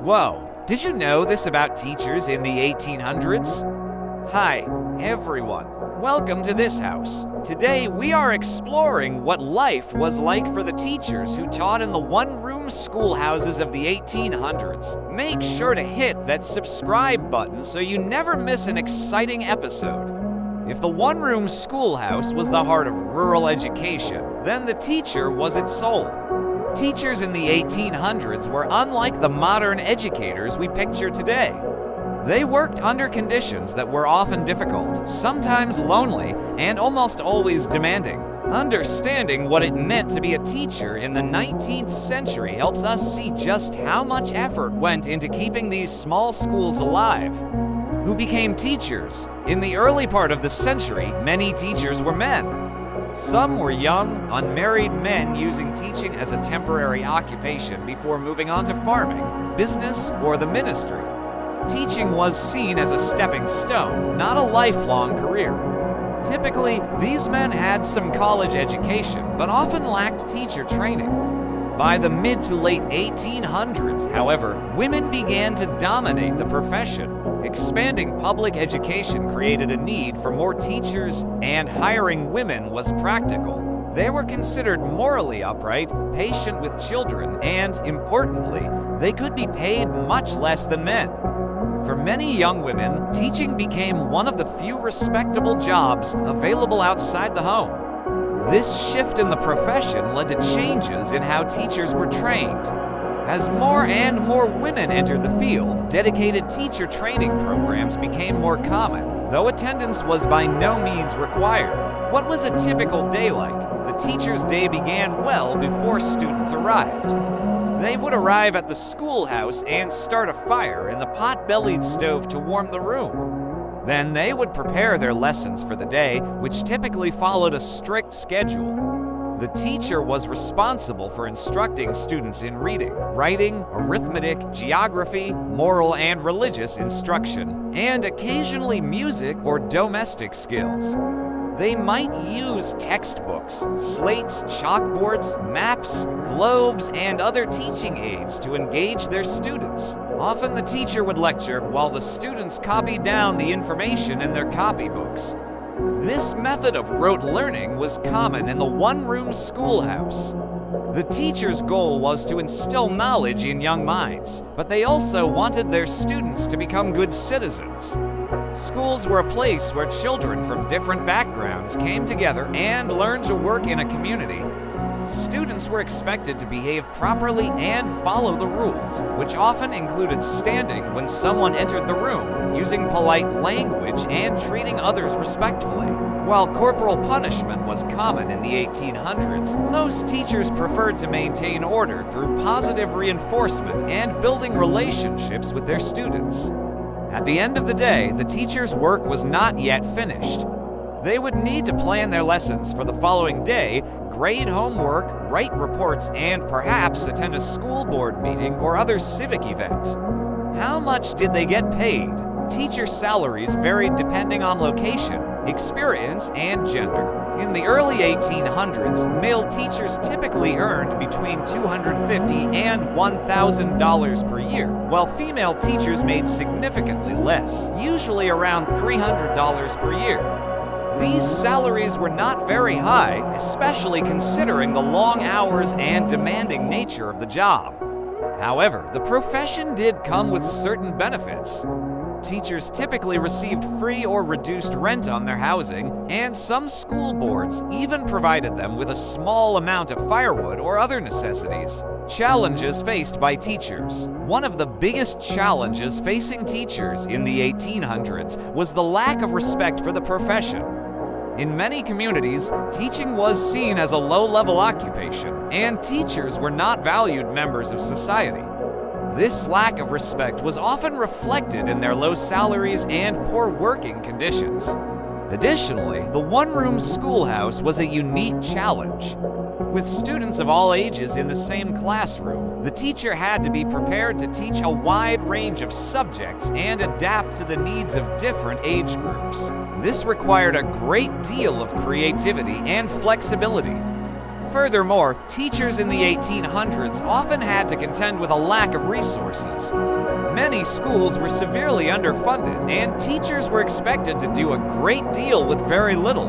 Whoa, did you know this about teachers in the 1800s? Hi, everyone. Welcome to this house. Today we are exploring what life was like for the teachers who taught in the one-room schoolhouses of the 1800s. Make sure to hit that subscribe button so you never miss an exciting episode. If the one-room schoolhouse was the heart of rural education, then the teacher was its soul. Teachers in the 1800s were unlike the modern educators we picture today. They worked under conditions that were often difficult, sometimes lonely, and almost always demanding. Understanding what it meant to be a teacher in the 19th century helps us see just how much effort went into keeping these small schools alive. Who became teachers? In the early part of the century, many teachers were men. Some were young, unmarried men using teaching as a temporary occupation before moving on to farming, business, or the ministry. Teaching was seen as a stepping stone, not a lifelong career. Typically, these men had some college education, but often lacked teacher training. By the mid to late 1800s, however, women began to dominate the profession. Expanding public education created a need for more teachers, and hiring women was practical. They were considered morally upright, patient with children, and, importantly, they could be paid much less than men. For many young women, teaching became one of the few respectable jobs available outside the home. This shift in the profession led to changes in how teachers were trained. As more and more women entered the field, dedicated teacher training programs became more common, though attendance was by no means required. What was a typical day like? The teacher's day began well before students arrived. They would arrive at the schoolhouse and start a fire in the pot-bellied stove to warm the room. Then they would prepare their lessons for the day, which typically followed a strict schedule. The teacher was responsible for instructing students in reading, writing, arithmetic, geography, moral and religious instruction, and occasionally music or domestic skills. They might use textbooks, slates, chalkboards, maps, globes, and other teaching aids to engage their students. Often the teacher would lecture while the students copied down the information in their copybooks. This method of rote learning was common in the one-room schoolhouse. The teacher's goal was to instill knowledge in young minds, but they also wanted their students to become good citizens. Schools were a place where children from different backgrounds came together and learned to work in a community. Students were expected to behave properly and follow the rules, which often included standing when someone entered the room, using polite language, and treating others respectfully. While corporal punishment was common in the 1800s, most teachers preferred to maintain order through positive reinforcement and building relationships with their students. At the end of the day, the teacher's work was not yet finished. They would need to plan their lessons for the following day, grade homework, write reports, and perhaps attend a school board meeting or other civic event. How much did they get paid? Teacher salaries varied depending on location, experience, and gender. In the early 1800s, male teachers typically earned between $250 and $1,000 per year, while female teachers made significantly less, usually around $300 per year. These salaries were not very high, especially considering the long hours and demanding nature of the job. However, the profession did come with certain benefits. Teachers typically received free or reduced rent on their housing, and some school boards even provided them with a small amount of firewood or other necessities. Challenges faced by teachers. One of the biggest challenges facing teachers in the 1800s was the lack of respect for the profession. In many communities, teaching was seen as a low-level occupation, and teachers were not valued members of society. This lack of respect was often reflected in their low salaries and poor working conditions. Additionally, the one-room schoolhouse was a unique challenge. With students of all ages in the same classroom, the teacher had to be prepared to teach a wide range of subjects and adapt to the needs of different age groups. This required a great deal of creativity and flexibility. Furthermore, teachers in the 1800s often had to contend with a lack of resources. Many schools were severely underfunded, and teachers were expected to do a great deal with very little.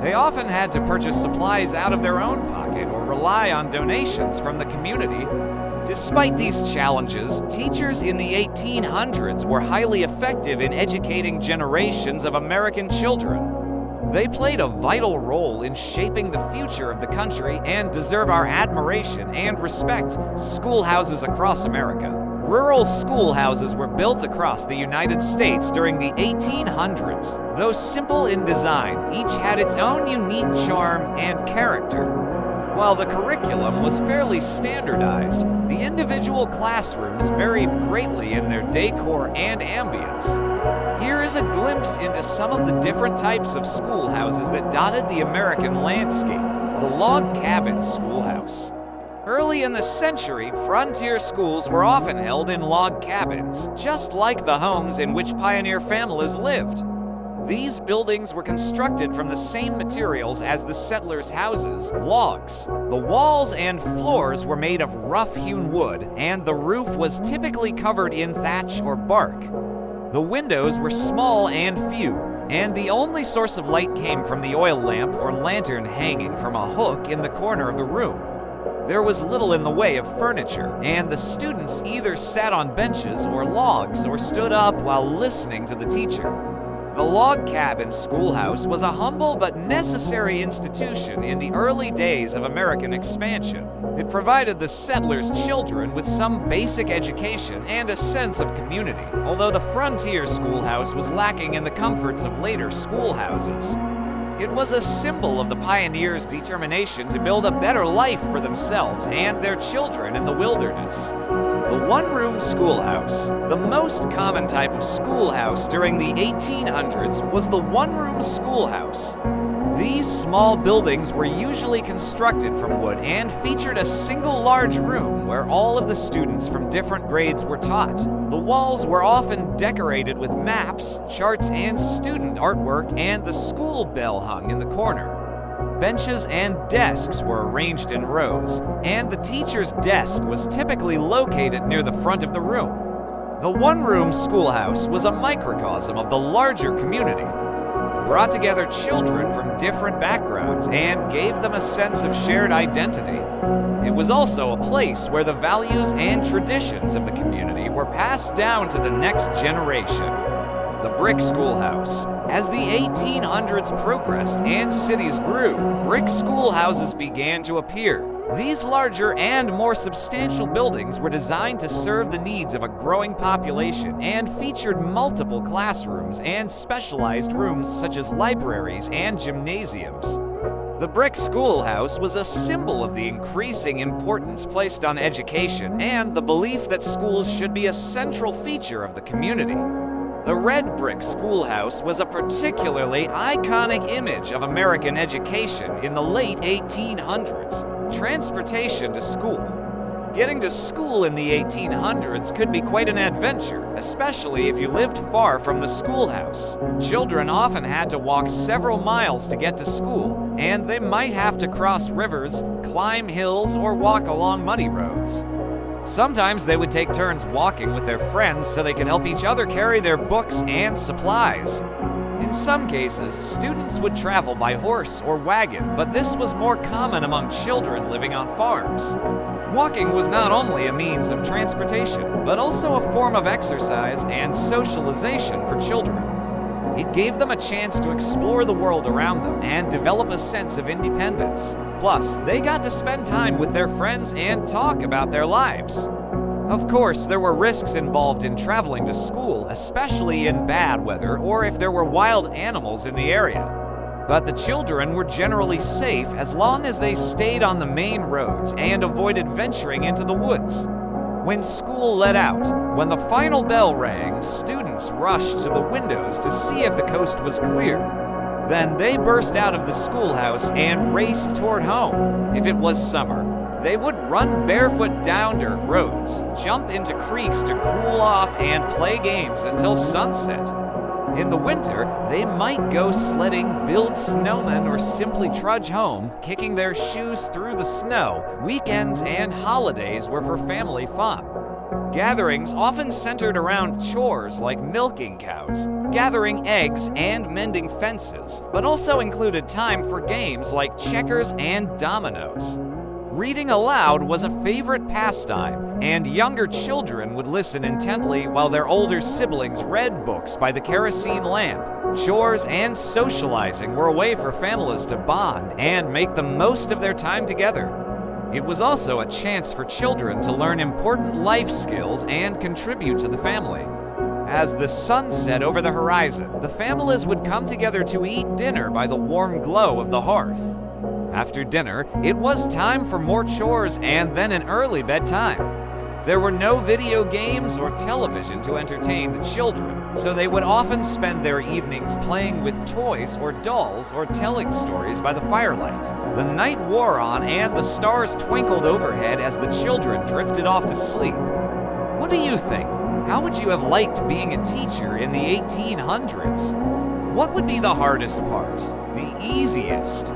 They often had to purchase supplies out of their own pocket or rely on donations from the community. Despite these challenges, teachers in the 1800s were highly effective in educating generations of American children. They played a vital role in shaping the future of the country and deserve our admiration and respect. Schoolhouses across America. Rural schoolhouses were built across the United States during the 1800s. Though simple in design, each had its own unique charm and character. While the curriculum was fairly standardized, the individual classrooms varied greatly in their decor and ambience. Here is a glimpse into some of the different types of schoolhouses that dotted the American landscape. The log cabin schoolhouse. Early in the century, frontier schools were often held in log cabins, just like the homes in which pioneer families lived. These buildings were constructed from the same materials as the settlers' houses, logs. The walls and floors were made of rough-hewn wood, and the roof was typically covered in thatch or bark. The windows were small and few, and the only source of light came from the oil lamp or lantern hanging from a hook in the corner of the room. There was little in the way of furniture, and the students either sat on benches or logs or stood up while listening to the teacher. The log cabin schoolhouse was a humble but necessary institution in the early days of American expansion. It provided the settlers' children with some basic education and a sense of community, although the frontier schoolhouse was lacking in the comforts of later schoolhouses. It was a symbol of the pioneers' determination to build a better life for themselves and their children in the wilderness. The one-room schoolhouse. The most common type of schoolhouse during the 1800s was the one-room schoolhouse. These small buildings were usually constructed from wood and featured a single large room where all of the students from different grades were taught. The walls were often decorated with maps, charts, and student artwork, and the school bell hung in the corner. Benches and desks were arranged in rows, and the teacher's desk was typically located near the front of the room. The one-room schoolhouse was a microcosm of the larger community. It brought together children from different backgrounds and gave them a sense of shared identity. It was also a place where the values and traditions of the community were passed down to the next generation. The brick schoolhouse. As the 1800s progressed and cities grew, brick schoolhouses began to appear. These larger and more substantial buildings were designed to serve the needs of a growing population and featured multiple classrooms and specialized rooms such as libraries and gymnasiums. The brick schoolhouse was a symbol of the increasing importance placed on education and the belief that schools should be a central feature of the community. The red brick schoolhouse was a particularly iconic image of American education in the late 1800s. Transportation to school. Getting to school in the 1800s could be quite an adventure, especially if you lived far from the schoolhouse. Children often had to walk several miles to get to school, and they might have to cross rivers, climb hills, or walk along muddy roads. Sometimes they would take turns walking with their friends so they could help each other carry their books and supplies. In some cases, students would travel by horse or wagon, but this was more common among children living on farms. Walking was not only a means of transportation, but also a form of exercise and socialization for children. It gave them a chance to explore the world around them and develop a sense of independence. Plus, they got to spend time with their friends and talk about their lives. Of course, there were risks involved in traveling to school, especially in bad weather or if there were wild animals in the area. But the children were generally safe as long as they stayed on the main roads and avoided venturing into the woods. When school let out, when the final bell rang, students rushed to the windows to see if the coast was clear. Then they burst out of the schoolhouse and raced toward home. If it was summer, they would run barefoot down dirt roads, jump into creeks to cool off, and play games until sunset. In the winter, they might go sledding, build snowmen, or simply trudge home, kicking their shoes through the snow. Weekends and holidays were for family fun. Gatherings often centered around chores like milking cows, gathering eggs, and mending fences, but also included time for games like checkers and dominoes. Reading aloud was a favorite pastime, and younger children would listen intently while their older siblings read books by the kerosene lamp. Chores and socializing were a way for families to bond and make the most of their time together. It was also a chance for children to learn important life skills and contribute to the family. As the sun set over the horizon, the families would come together to eat dinner by the warm glow of the hearth. After dinner, it was time for more chores and then an early bedtime. There were no video games or television to entertain the children, so they would often spend their evenings playing with toys or dolls or telling stories by the firelight. The night wore on and the stars twinkled overhead as the children drifted off to sleep. What do you think? How would you have liked being a teacher in the 1800s? What would be the hardest part? The easiest?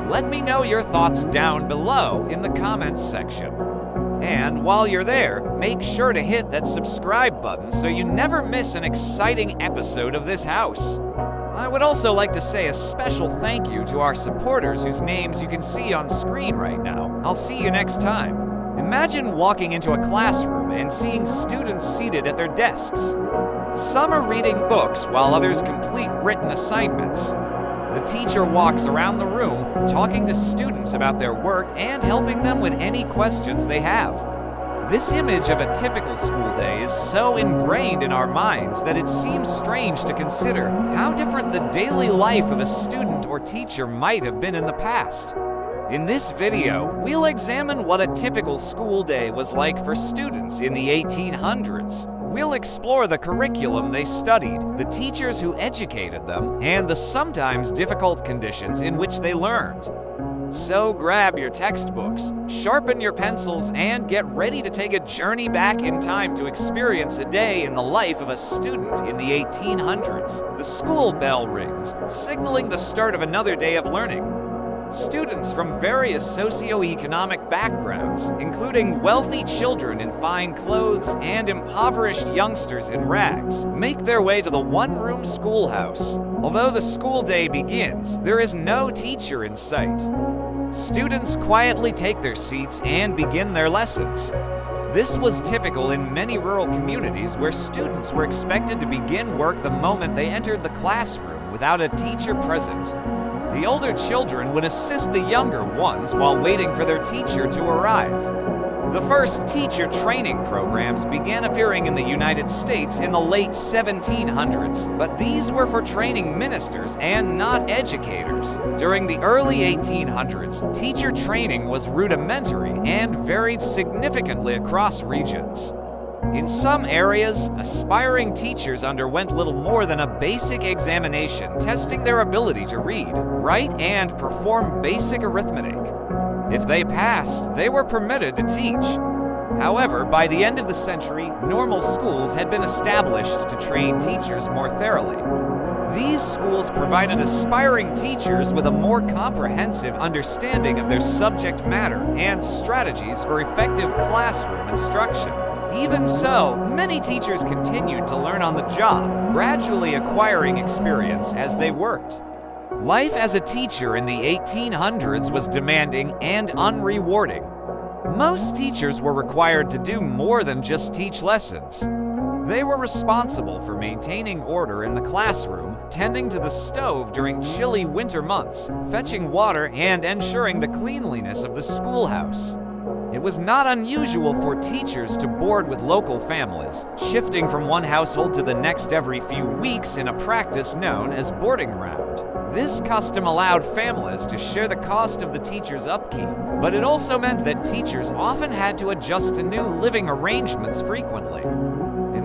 Let me know your thoughts down below in the comments section. And while you're there, make sure to hit that subscribe button so you never miss an exciting episode of this house. I would also like to say a special thank you to our supporters whose names you can see on screen right now. I'll see you next time. Imagine walking into a classroom and seeing students seated at their desks. Some are reading books while others complete written assignments. The teacher walks around the room talking to students about their work and helping them with any questions they have. This image of a typical school day is so ingrained in our minds that it seems strange to consider how different the daily life of a student or teacher might have been in the past. In this video, we'll examine what a typical school day was like for students in the 1800s. We'll explore the curriculum they studied, the teachers who educated them, and the sometimes difficult conditions in which they learned. So grab your textbooks, sharpen your pencils, and get ready to take a journey back in time to experience a day in the life of a student in the 1800s. The school bell rings, signaling the start of another day of learning. Students from various socioeconomic backgrounds, including wealthy children in fine clothes and impoverished youngsters in rags, make their way to the one-room schoolhouse. Although the school day begins, there is no teacher in sight. Students quietly take their seats and begin their lessons. This was typical in many rural communities where students were expected to begin work the moment they entered the classroom without a teacher present. The older children would assist the younger ones while waiting for their teacher to arrive. The first teacher training programs began appearing in the United States in the late 1700s, but these were for training ministers and not educators. During the early 1800s, teacher training was rudimentary and varied significantly across regions. In some areas, aspiring teachers underwent little more than a basic examination, testing their ability to read, write, and perform basic arithmetic. If they passed, they were permitted to teach. However, by the end of the century, normal schools had been established to train teachers more thoroughly. These schools provided aspiring teachers with a more comprehensive understanding of their subject matter and strategies for effective classroom instruction. Even so, many teachers continued to learn on the job, gradually acquiring experience as they worked. Life as a teacher in the 1800s was demanding and unrewarding. Most teachers were required to do more than just teach lessons. They were responsible for maintaining order in the classroom, tending to the stove during chilly winter months, fetching water, and ensuring the cleanliness of the schoolhouse. It was not unusual for teachers to board with local families, shifting from one household to the next every few weeks in a practice known as boarding round. This custom allowed families to share the cost of the teacher's upkeep, but it also meant that teachers often had to adjust to new living arrangements frequently.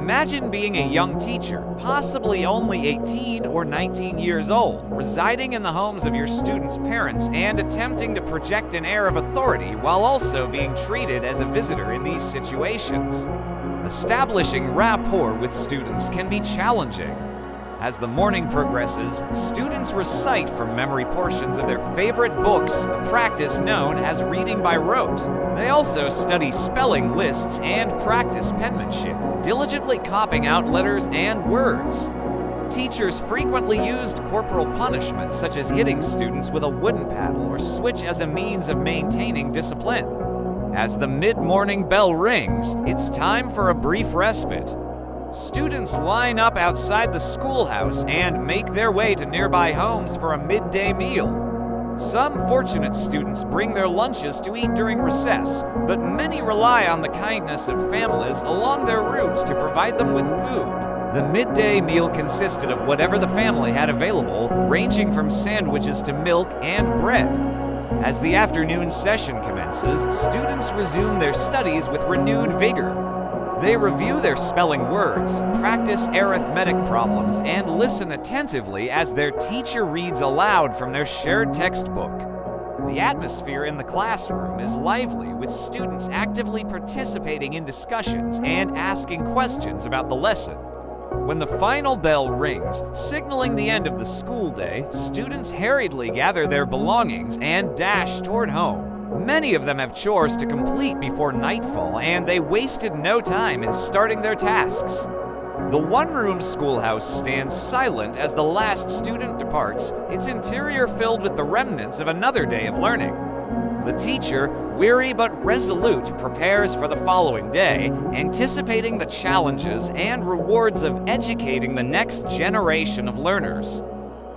Imagine being a young teacher, possibly only 18 or 19 years old, residing in the homes of your students' parents and attempting to project an air of authority while also being treated as a visitor in these situations. Establishing rapport with students can be challenging. As the morning progresses, students recite from memory portions of their favorite books, a practice known as reading by rote. They also study spelling lists and practice penmanship, diligently copying out letters and words. Teachers frequently used corporal punishment, such as hitting students with a wooden paddle or switch, as a means of maintaining discipline. As the mid-morning bell rings, it's time for a brief respite. Students line up outside the schoolhouse and make their way to nearby homes for a midday meal. Some fortunate students bring their lunches to eat during recess, but many rely on the kindness of families along their routes to provide them with food. The midday meal consisted of whatever the family had available, ranging from sandwiches to milk and bread. As the afternoon session commences, students resume their studies with renewed vigor. They review their spelling words, practice arithmetic problems, and listen attentively as their teacher reads aloud from their shared textbook. The atmosphere in the classroom is lively, with students actively participating in discussions and asking questions about the lesson. When the final bell rings, signaling the end of the school day, students hurriedly gather their belongings and dash toward home. Many of them have chores to complete before nightfall, and they wasted no time in starting their tasks. The one-room schoolhouse stands silent as the last student departs, its interior filled with the remnants of another day of learning. The teacher, weary but resolute, prepares for the following day, anticipating the challenges and rewards of educating the next generation of learners.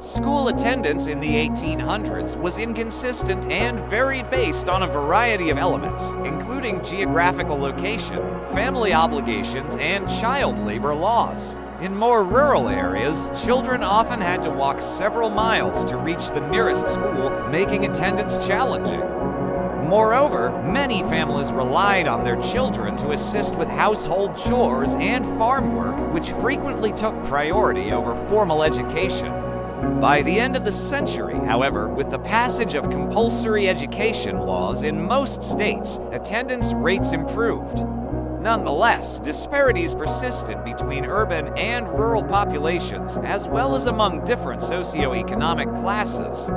School attendance in the 1800s was inconsistent and varied based on a variety of elements, including geographical location, family obligations, and child labor laws. In more rural areas, children often had to walk several miles to reach the nearest school, making attendance challenging. Moreover, many families relied on their children to assist with household chores and farm work, which frequently took priority over formal education. By the end of the century, however, with the passage of compulsory education laws in most states, attendance rates improved. Nonetheless, disparities persisted between urban and rural populations, as well as among different socioeconomic classes.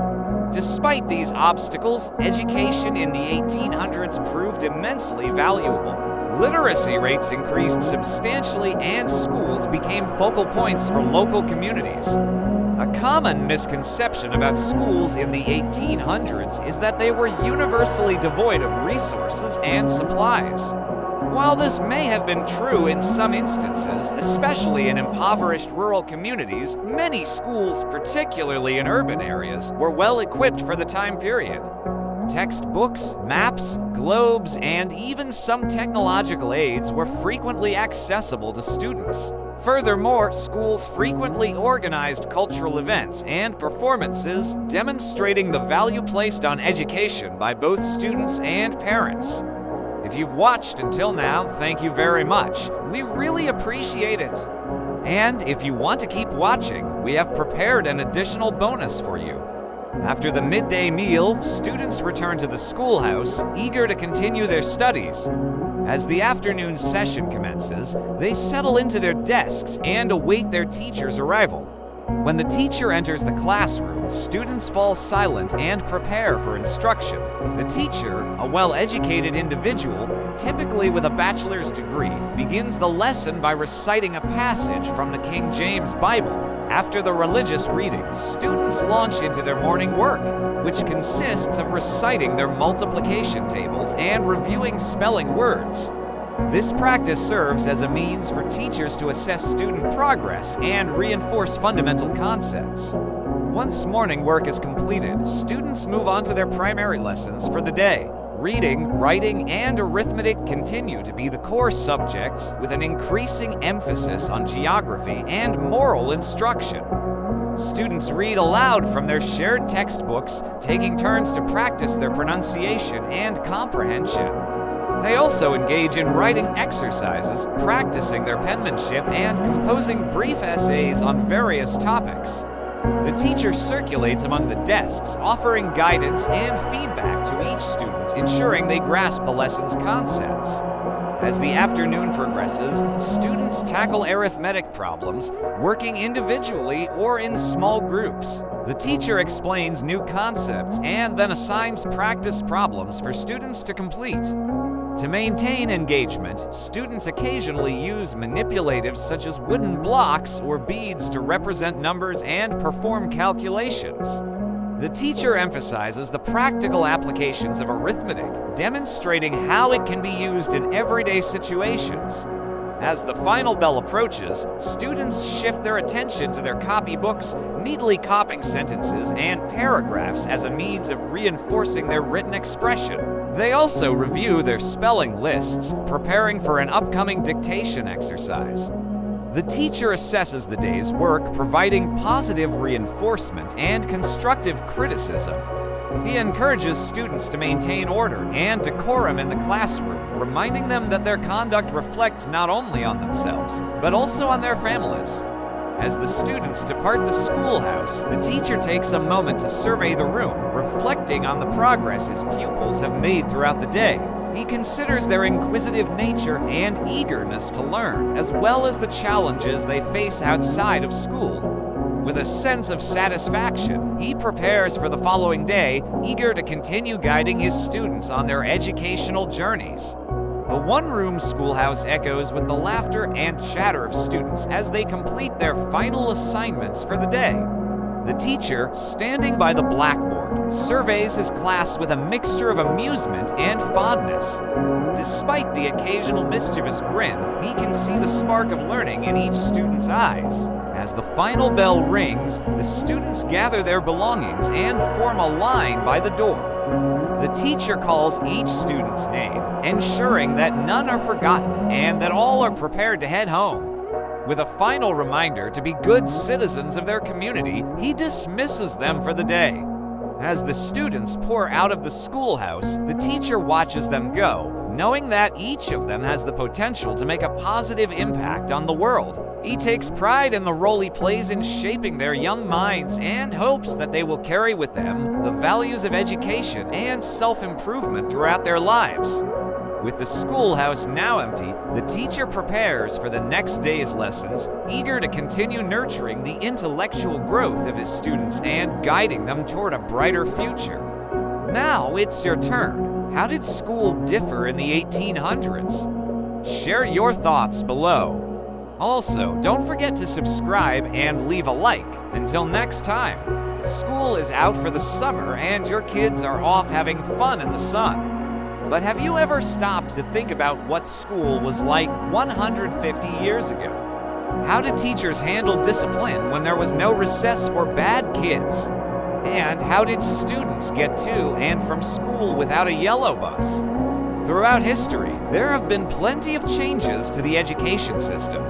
Despite these obstacles, education in the 1800s proved immensely valuable. Literacy rates increased substantially, and schools became focal points for local communities. A common misconception about schools in the 1800s is that they were universally devoid of resources and supplies. While this may have been true in some instances, especially in impoverished rural communities, many schools, particularly in urban areas, were well equipped for the time period. Textbooks, maps, globes, and even some technological aids were frequently accessible to students. Furthermore, schools frequently organized cultural events and performances demonstrating the value placed on education by both students and parents. If you've watched until now, thank you very much. We really appreciate it. And if you want to keep watching, we have prepared an additional bonus for you. After the midday meal, students return to the schoolhouse, eager to continue their studies. As the afternoon session commences, they settle into their desks and await their teacher's arrival. When the teacher enters the classroom, students fall silent and prepare for instruction. The teacher, a well-educated individual, typically with a bachelor's degree, begins the lesson by reciting a passage from the King James Bible. After the religious reading, students launch into their morning work, which consists of reciting their multiplication tables and reviewing spelling words. This practice serves as a means for teachers to assess student progress and reinforce fundamental concepts. Once morning work is completed, students move on to their primary lessons for the day. Reading, writing, and arithmetic continue to be the core subjects, with an increasing emphasis on geography and moral instruction. Students read aloud from their shared textbooks, taking turns to practice their pronunciation and comprehension. They also engage in writing exercises, practicing their penmanship, and composing brief essays on various topics. The teacher circulates among the desks, offering guidance and feedback to each student, ensuring they grasp the lesson's concepts. As the afternoon progresses, students tackle arithmetic problems, working individually or in small groups. The teacher explains new concepts and then assigns practice problems for students to complete. To maintain engagement, students occasionally use manipulatives such as wooden blocks or beads to represent numbers and perform calculations. The teacher emphasizes the practical applications of arithmetic, demonstrating how it can be used in everyday situations. As the final bell approaches, students shift their attention to their copybooks, neatly copying sentences and paragraphs as a means of reinforcing their written expression. They also review their spelling lists, preparing for an upcoming dictation exercise. The teacher assesses the day's work, providing positive reinforcement and constructive criticism. He encourages students to maintain order and decorum in the classroom, reminding them that their conduct reflects not only on themselves, but also on their families. As the students depart the schoolhouse, the teacher takes a moment to survey the room, reflecting on the progress his pupils have made throughout the day. He considers their inquisitive nature and eagerness to learn, as well as the challenges they face outside of school. With a sense of satisfaction, he prepares for the following day, eager to continue guiding his students on their educational journeys. The one-room schoolhouse echoes with the laughter and chatter of students as they complete their final assignments for the day. The teacher, standing by the blackboard, surveys his class with a mixture of amusement and fondness. Despite the occasional mischievous grin, he can see the spark of learning in each student's eyes. As the final bell rings, the students gather their belongings and form a line by the door. The teacher calls each student's name, ensuring that none are forgotten and that all are prepared to head home. With a final reminder to be good citizens of their community, he dismisses them for the day. As the students pour out of the schoolhouse, the teacher watches them go, knowing that each of them has the potential to make a positive impact on the world. He takes pride in the role he plays in shaping their young minds and hopes that they will carry with them the values of education and self-improvement throughout their lives. With the schoolhouse now empty, the teacher prepares for the next day's lessons, eager to continue nurturing the intellectual growth of his students and guiding them toward a brighter future. Now it's your turn. How did school differ in the 1800s? Share your thoughts below. Also, don't forget to subscribe and leave a like. Until next time, school is out for the summer and your kids are off having fun in the sun. But have you ever stopped to think about what school was like 150 years ago? How did teachers handle discipline when there was no recess for bad kids? And how did students get to and from school without a yellow bus? Throughout history, there have been plenty of changes to the education system.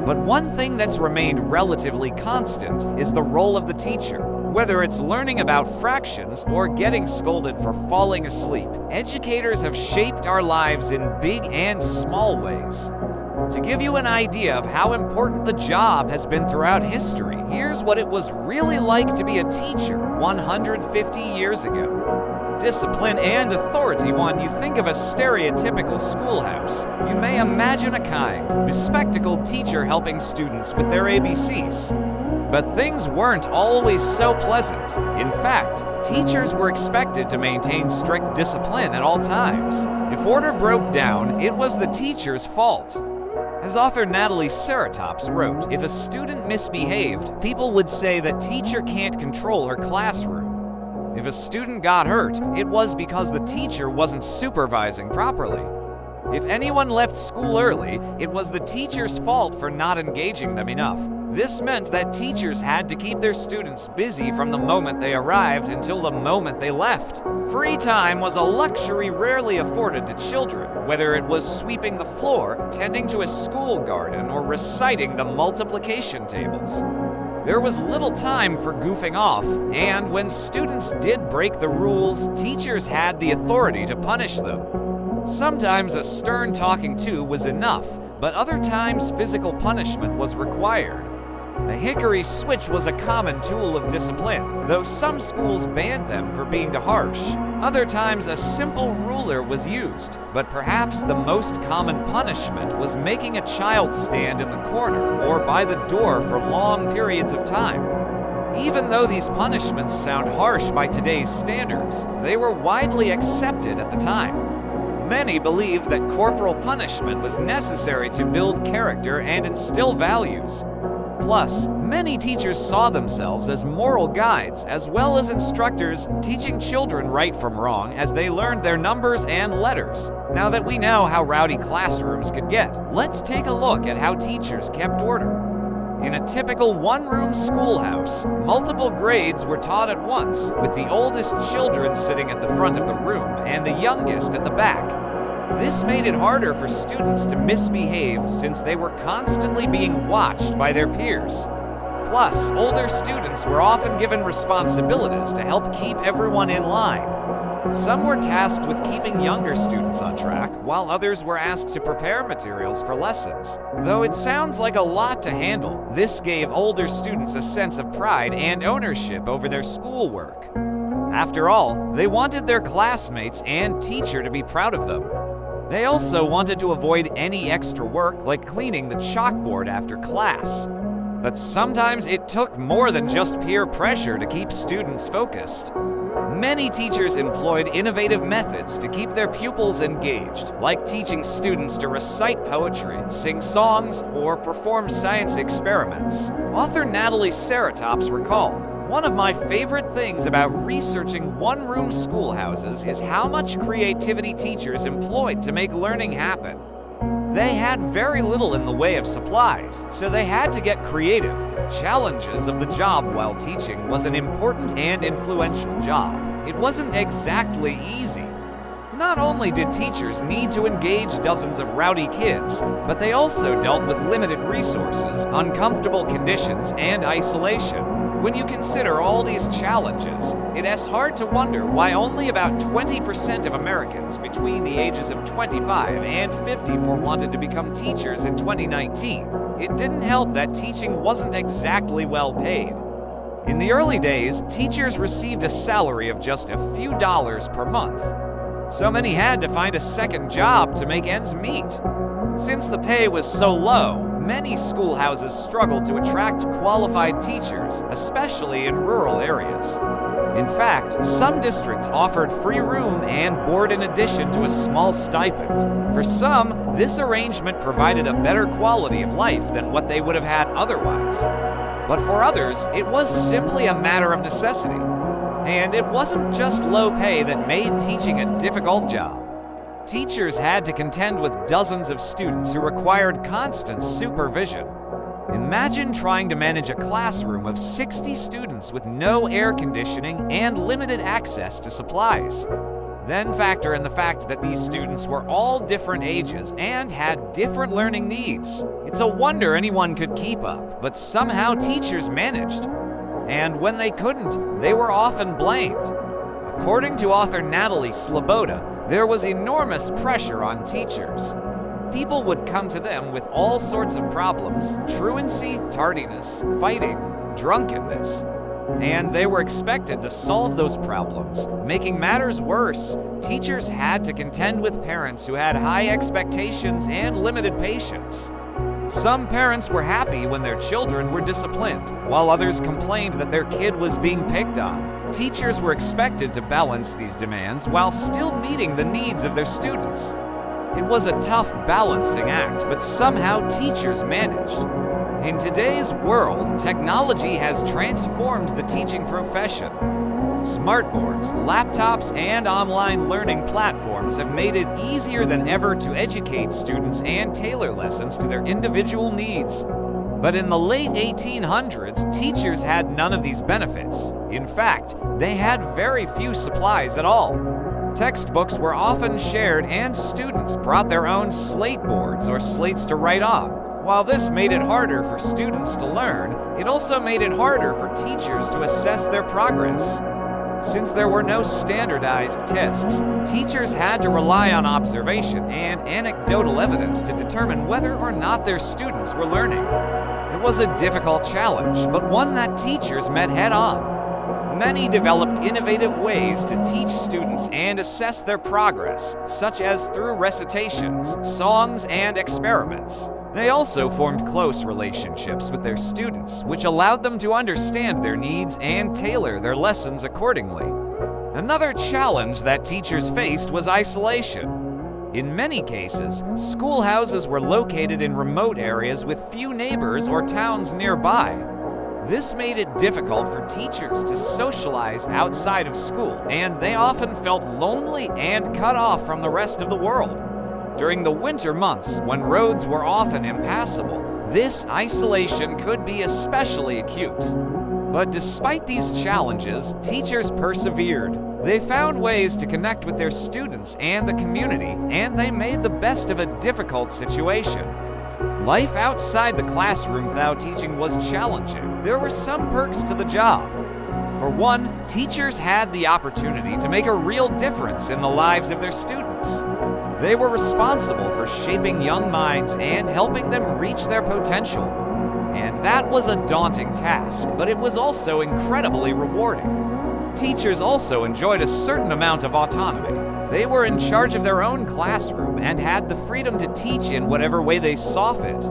But one thing that's remained relatively constant is the role of the teacher. Whether it's learning about fractions or getting scolded for falling asleep, educators have shaped our lives in big and small ways. To give you an idea of how important the job has been throughout history, here's what it was really like to be a teacher 150 years ago. Discipline and authority. When you think of a stereotypical schoolhouse, you may imagine a kind, bespectacled teacher helping students with their ABCs. But things weren't always so pleasant. In fact, teachers were expected to maintain strict discipline at all times. If order broke down, it was the teacher's fault. As author Natalie Seratops wrote, if a student misbehaved, people would say that teacher can't control her classroom. If a student got hurt, it was because the teacher wasn't supervising properly. If anyone left school early, it was the teacher's fault for not engaging them enough. This meant that teachers had to keep their students busy from the moment they arrived until the moment they left. Free time was a luxury rarely afforded to children, whether it was sweeping the floor, tending to a school garden, or reciting the multiplication tables. There was little time for goofing off, and when students did break the rules, teachers had the authority to punish them. Sometimes a stern talking to was enough, but other times physical punishment was required. The hickory switch was a common tool of discipline, though some schools banned them for being too harsh. Other times a simple ruler was used, but perhaps the most common punishment was making a child stand in the corner or by the door for long periods of time. Even though these punishments sound harsh by today's standards, they were widely accepted at the time. Many believed that corporal punishment was necessary to build character and instill values. Plus, many teachers saw themselves as moral guides as well as instructors teaching children right from wrong as they learned their numbers and letters. Now that we know how rowdy classrooms could get, let's take a look at how teachers kept order. In a typical one-room schoolhouse, multiple grades were taught at once, with the oldest children sitting at the front of the room and the youngest at the back. This made it harder for students to misbehave since they were constantly being watched by their peers. Plus, older students were often given responsibilities to help keep everyone in line. Some were tasked with keeping younger students on track, while others were asked to prepare materials for lessons. Though it sounds like a lot to handle, this gave older students a sense of pride and ownership over their schoolwork. After all, they wanted their classmates and teacher to be proud of them. They also wanted to avoid any extra work like cleaning the chalkboard after class. But sometimes it took more than just peer pressure to keep students focused. Many teachers employed innovative methods to keep their pupils engaged, like teaching students to recite poetry, sing songs, or perform science experiments. Author Natalie Seratops recalled, "One of my favorite things about researching one-room schoolhouses is how much creativity teachers employed to make learning happen. They had very little in the way of supplies, so they had to get creative. Challenges of the job while teaching was an important and influential job. It wasn't exactly easy. Not only did teachers need to engage dozens of rowdy kids, but they also dealt with limited resources, uncomfortable conditions, and isolation. When you consider all these challenges, it is hard to wonder why only about 20% of Americans between the ages of 25 and 54 wanted to become teachers in 2019. It didn't help that teaching wasn't exactly well paid. In the early days, teachers received a salary of just a few dollars per month. So many had to find a second job to make ends meet. Since the pay was so low, many schoolhouses struggled to attract qualified teachers, especially in rural areas. In fact, some districts offered free room and board in addition to a small stipend. For some, this arrangement provided a better quality of life than what they would have had otherwise. But for others, it was simply a matter of necessity. And it wasn't just low pay that made teaching a difficult job. Teachers had to contend with dozens of students who required constant supervision. Imagine trying to manage a classroom of 60 students with no air conditioning and limited access to supplies. Then factor in the fact that these students were all different ages and had different learning needs. It's a wonder anyone could keep up, but somehow teachers managed. And when they couldn't, they were often blamed. According to author Natalie Sloboda, there was enormous pressure on teachers. People would come to them with all sorts of problems: truancy, tardiness, fighting, drunkenness. And they were expected to solve those problems. Making matters worse, teachers had to contend with parents who had high expectations and limited patience. Some parents were happy when their children were disciplined, while others complained that their kid was being picked on. Teachers were expected to balance these demands while still meeting the needs of their students. It was a tough balancing act, but somehow teachers managed. In today's world, technology has transformed the teaching profession. Smartboards, laptops, and online learning platforms have made it easier than ever to educate students and tailor lessons to their individual needs. But in the late 1800s, teachers had none of these benefits. In fact, they had very few supplies at all. Textbooks were often shared, and students brought their own slate boards or slates to write on. While this made it harder for students to learn, it also made it harder for teachers to assess their progress. Since there were no standardized tests, teachers had to rely on observation and anecdotal evidence to determine whether or not their students were learning. It was a difficult challenge, but one that teachers met head-on. Many developed innovative ways to teach students and assess their progress, such as through recitations, songs, and experiments. They also formed close relationships with their students, which allowed them to understand their needs and tailor their lessons accordingly. Another challenge that teachers faced was isolation. In many cases, schoolhouses were located in remote areas with few neighbors or towns nearby. This made it difficult for teachers to socialize outside of school, and they often felt lonely and cut off from the rest of the world. During the winter months, when roads were often impassable, this isolation could be especially acute. But despite these challenges, teachers persevered. They found ways to connect with their students and the community, and they made the best of a difficult situation. Life outside the classroom without teaching was challenging. There were some perks to the job. For one, teachers had the opportunity to make a real difference in the lives of their students. They were responsible for shaping young minds and helping them reach their potential. And that was a daunting task, but it was also incredibly rewarding. Teachers also enjoyed a certain amount of autonomy. They were in charge of their own classroom and had the freedom to teach in whatever way they saw fit.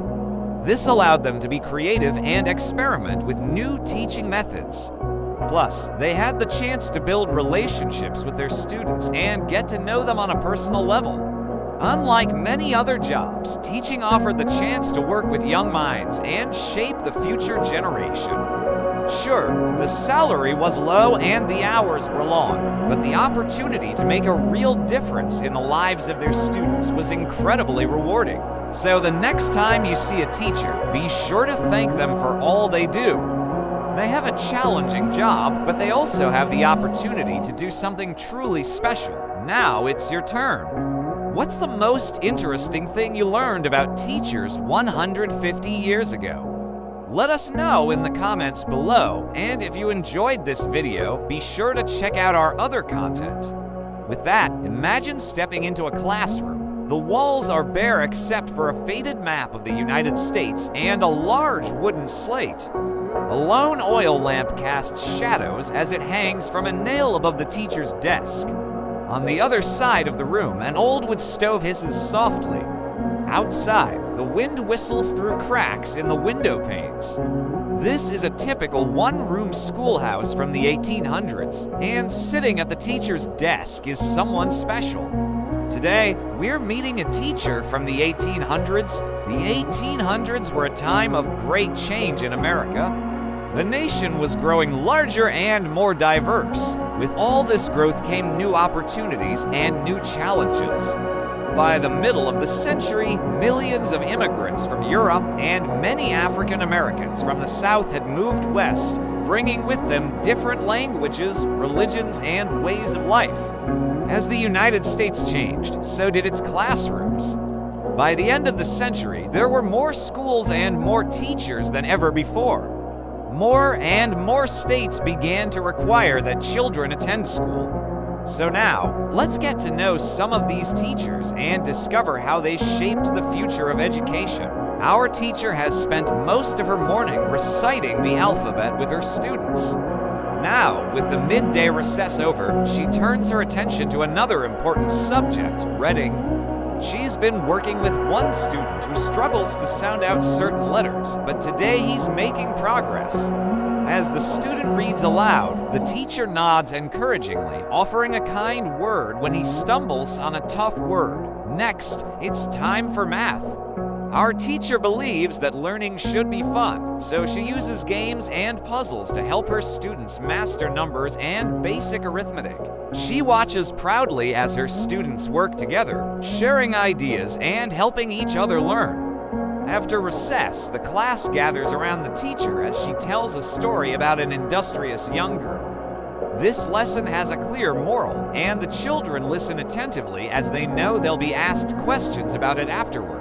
This allowed them to be creative and experiment with new teaching methods. Plus, they had the chance to build relationships with their students and get to know them on a personal level. Unlike many other jobs, teaching offered the chance to work with young minds and shape the future generation. Sure, the salary was low and the hours were long, but the opportunity to make a real difference in the lives of their students was incredibly rewarding. So the next time you see a teacher, be sure to thank them for all they do. They have a challenging job, but they also have the opportunity to do something truly special. Now it's your turn. What's the most interesting thing you learned about teachers 150 years ago? Let us know in the comments below, and if you enjoyed this video, be sure to check out our other content. With that, imagine stepping into a classroom. The walls are bare except for a faded map of the United States and a large wooden slate. A lone oil lamp casts shadows as it hangs from a nail above the teacher's desk. On the other side of the room, an old wood stove hisses softly. Outside, the wind whistles through cracks in the window panes. This is a typical one-room schoolhouse from the 1800s, and sitting at the teacher's desk is someone special. Today, we're meeting a teacher from the 1800s. The 1800s were a time of great change in America. The nation was growing larger and more diverse. With all this growth came new opportunities and new challenges. By the middle of the century, millions of immigrants from Europe and many African Americans from the South had moved west, bringing with them different languages, religions, and ways of life. As the United States changed, so did its classrooms. By the end of the century, there were more schools and more teachers than ever before. More and more states began to require that children attend school. So now, let's get to know some of these teachers and discover how they shaped the future of education. Our teacher has spent most of her morning reciting the alphabet with her students. Now, with the midday recess over, she turns her attention to another important subject, reading. She's been working with one student who struggles to sound out certain letters, but today he's making progress. As the student reads aloud, the teacher nods encouragingly, offering a kind word when he stumbles on a tough word. Next, it's time for math. Our teacher believes that learning should be fun, so she uses games and puzzles to help her students master numbers and basic arithmetic. She watches proudly as her students work together, sharing ideas and helping each other learn. After recess, the class gathers around the teacher as she tells a story about an industrious young girl. This lesson has a clear moral, and the children listen attentively as they know they'll be asked questions about it afterward.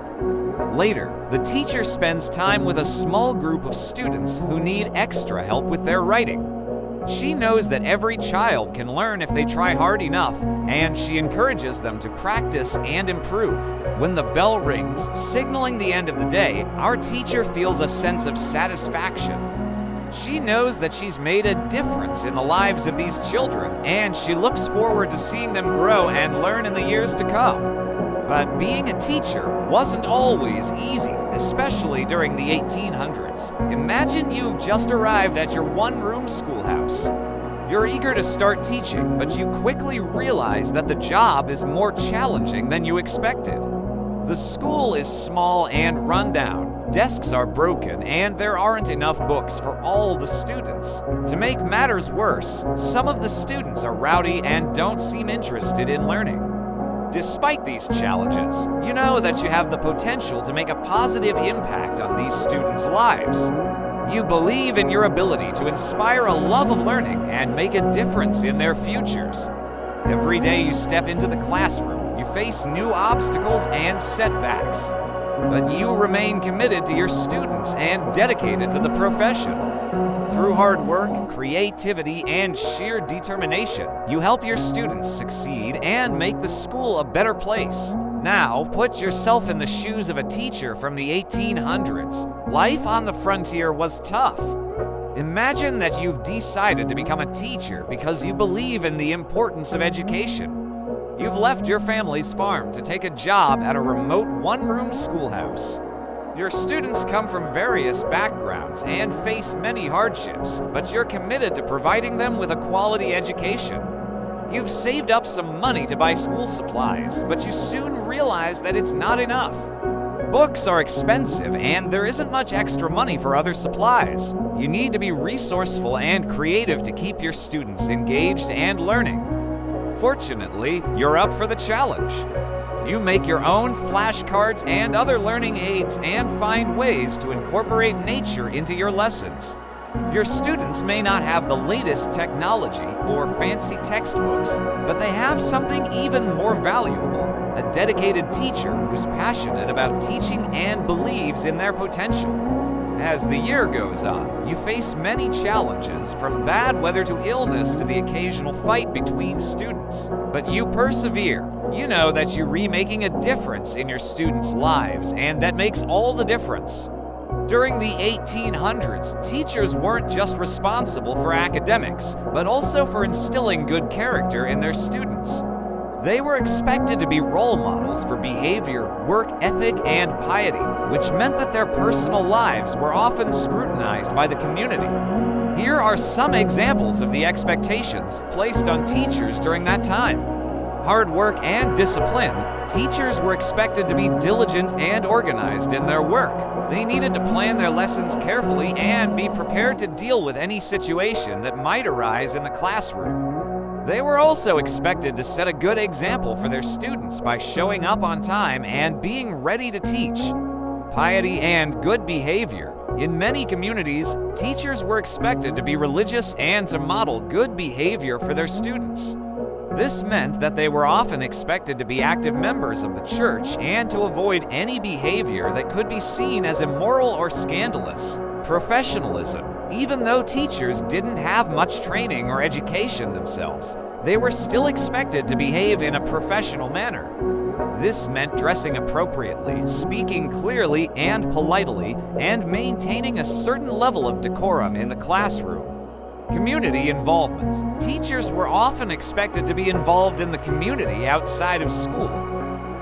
Later, the teacher spends time with a small group of students who need extra help with their writing. She knows that every child can learn if they try hard enough, and she encourages them to practice and improve. When the bell rings, signaling the end of the day, our teacher feels a sense of satisfaction. She knows that she's made a difference in the lives of these children, and she looks forward to seeing them grow and learn in the years to come. But being a teacher wasn't always easy, especially during the 1800s. Imagine you've just arrived at your one-room schoolhouse. You're eager to start teaching, but you quickly realize that the job is more challenging than you expected. The school is small and run down, desks are broken, and there aren't enough books for all the students. To make matters worse, some of the students are rowdy and don't seem interested in learning. Despite these challenges, you know that you have the potential to make a positive impact on these students' lives. You believe in your ability to inspire a love of learning and make a difference in their futures. Every day you step into the classroom, you face new obstacles and setbacks. But you remain committed to your students and dedicated to the profession. Through hard work, creativity, and sheer determination, you help your students succeed and make the school a better place. Now, put yourself in the shoes of a teacher from the 1800s. Life on the frontier was tough. Imagine that you've decided to become a teacher because you believe in the importance of education. You've left your family's farm to take a job at a remote one-room schoolhouse. Your students come from various backgrounds and face many hardships, but you're committed to providing them with a quality education. You've saved up some money to buy school supplies, but you soon realize that it's not enough. Books are expensive, and there isn't much extra money for other supplies. You need to be resourceful and creative to keep your students engaged and learning. Fortunately, you're up for the challenge. You make your own flashcards and other learning aids and find ways to incorporate nature into your lessons. Your students may not have the latest technology or fancy textbooks, but they have something even more valuable, a dedicated teacher who's passionate about teaching and believes in their potential. As the year goes on, you face many challenges, from bad weather to illness to the occasional fight between students. But you persevere. You know that you're making a difference in your students' lives, and that makes all the difference. During the 1800s, teachers weren't just responsible for academics, but also for instilling good character in their students. They were expected to be role models for behavior, work ethic, and piety, which meant that their personal lives were often scrutinized by the community. Here are some examples of the expectations placed on teachers during that time. Hard work and discipline. Teachers were expected to be diligent and organized in their work. They needed to plan their lessons carefully and be prepared to deal with any situation that might arise in the classroom. They were also expected to set a good example for their students by showing up on time and being ready to teach. Piety and good behavior. In many communities, teachers were expected to be religious and to model good behavior for their students. This meant that they were often expected to be active members of the church and to avoid any behavior that could be seen as immoral or scandalous. Professionalism. Even though teachers didn't have much training or education themselves, they were still expected to behave in a professional manner. This meant dressing appropriately, speaking clearly and politely, and maintaining a certain level of decorum in the classroom. Community involvement. Teachers were often expected to be involved in the community outside of school.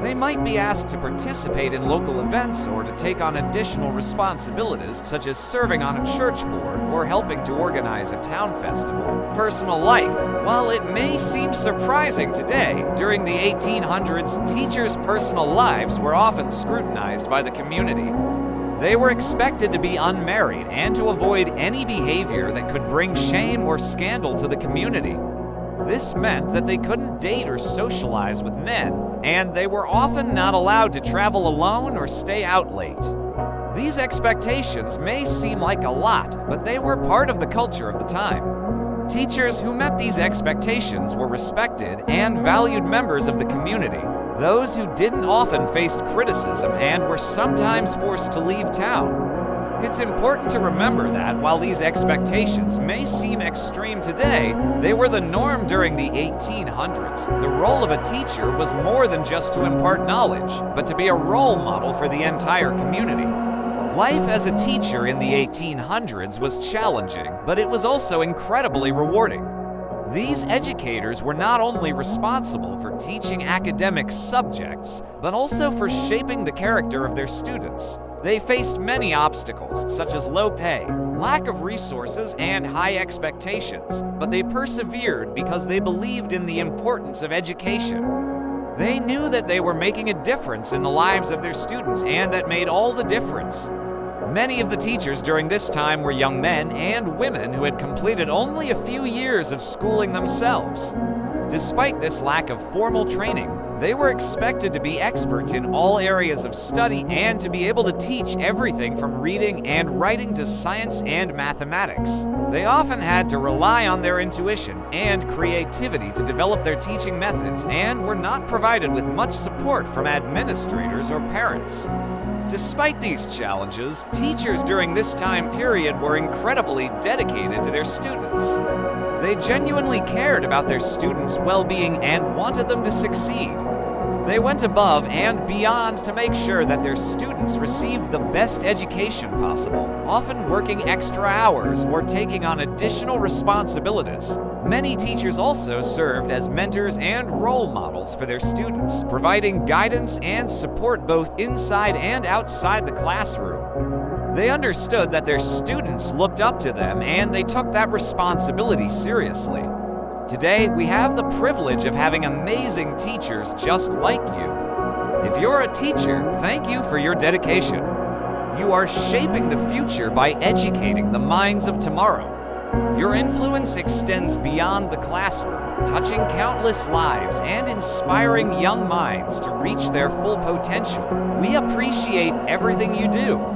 They might be asked to participate in local events or to take on additional responsibilities, such as serving on a church board or helping to organize a town festival. Personal life. While it may seem surprising today, during the 1800s, teachers' personal lives were often scrutinized by the community. They were expected to be unmarried and to avoid any behavior that could bring shame or scandal to the community. This meant that they couldn't date or socialize with men, and they were often not allowed to travel alone or stay out late. These expectations may seem like a lot, but they were part of the culture of the time. Teachers who met these expectations were respected and valued members of the community. Those who didn't often faced criticism and were sometimes forced to leave town. It's important to remember that while these expectations may seem extreme today, they were the norm during the 1800s. The role of a teacher was more than just to impart knowledge, but to be a role model for the entire community. Life as a teacher in the 1800s was challenging, but it was also incredibly rewarding. These educators were not only responsible for teaching academic subjects, but also for shaping the character of their students. They faced many obstacles, such as low pay, lack of resources, and high expectations, but they persevered because they believed in the importance of education. They knew that they were making a difference in the lives of their students, and that made all the difference. Many of the teachers during this time were young men and women who had completed only a few years of schooling themselves. Despite this lack of formal training, they were expected to be experts in all areas of study and to be able to teach everything from reading and writing to science and mathematics. They often had to rely on their intuition and creativity to develop their teaching methods and were not provided with much support from administrators or parents. Despite these challenges, teachers during this time period were incredibly dedicated to their students. They genuinely cared about their students' well-being and wanted them to succeed. They went above and beyond to make sure that their students received the best education possible, often working extra hours or taking on additional responsibilities. Many teachers also served as mentors and role models for their students, providing guidance and support both inside and outside the classroom. They understood that their students looked up to them and they took that responsibility seriously. Today, we have the privilege of having amazing teachers just like you. If you're a teacher, thank you for your dedication. You are shaping the future by educating the minds of tomorrow. Your influence extends beyond the classroom, touching countless lives and inspiring young minds to reach their full potential. We appreciate everything you do.